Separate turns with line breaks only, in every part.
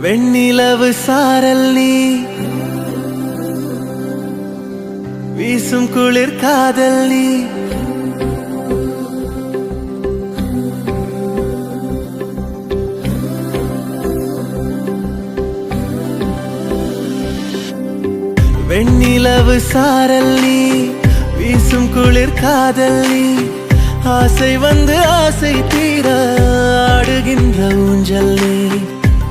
வெண்ணிலவு சாரல் நீ வீசும் குளிர் காதல் நீ வெண்ணிலவு சாரல் நீ வீசும் குளிர் காதல் நீ ஆசை வந்து ஆசை தீர ஆடுகின்ற ஊஞ்சல் நீ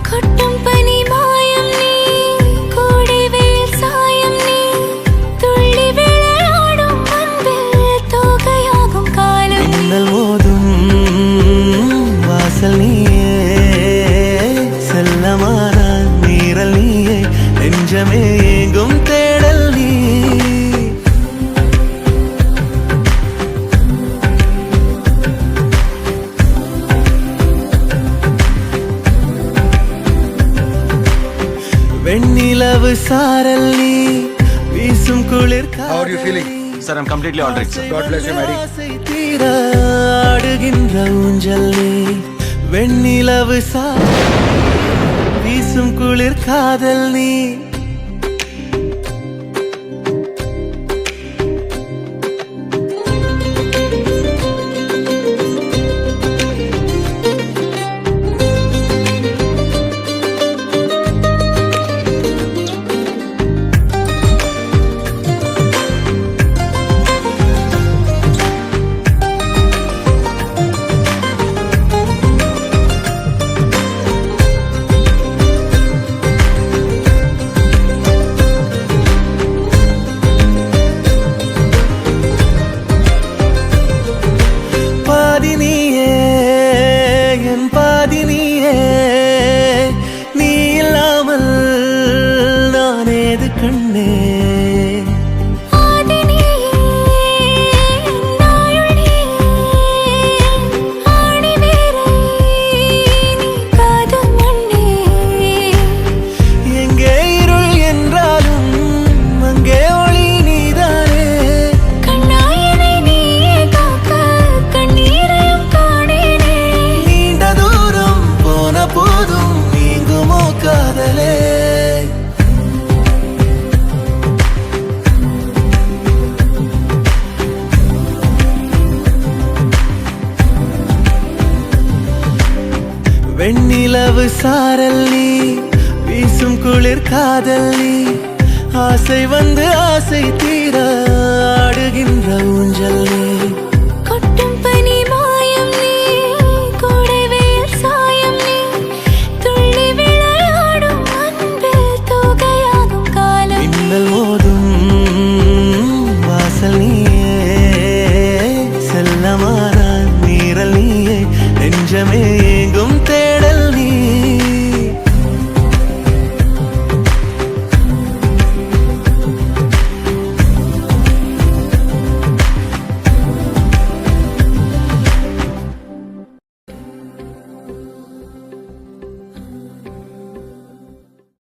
கொட்டும் பனி மாயம் நீ கோடை வெயில் சாயம் நீ துள்ளி விளையாடும் அன்பில் தோகையாகும் காலம்
மின்னல் மோதும் வாசல் நீயே செல்லமான நீரல் நீயே நெஞ்சமே ஏங்கும் தேடல் நீ வெண்ணிலவு சாரல் நீ வீசும் குளிர்
How are you feeling?
Sir, I'm completely all right, sir.
God bless you, Mary.
ஆசை தீர ஆடுகின்ற ஊஞ்சல் நீ வெண்ணிலவு சாரல் வீசும் குளிர் காதல் நீ பாதினியே என் பாதினியே நீ இல்லாமல் நான் ஏது கண்ணே எங்கே இருள் என்றாலும் அங்கே ஒளி நீதானே நீண்ட தூரம் போன போதும் நீங்குமோ காதலே வெண்ணிலவு சாரல் நீ வீசும் குளிர் காதல் நீ ஆசை வந்து ஆசை தீர ஆடுகின்ற ஊஞ்சல் நீ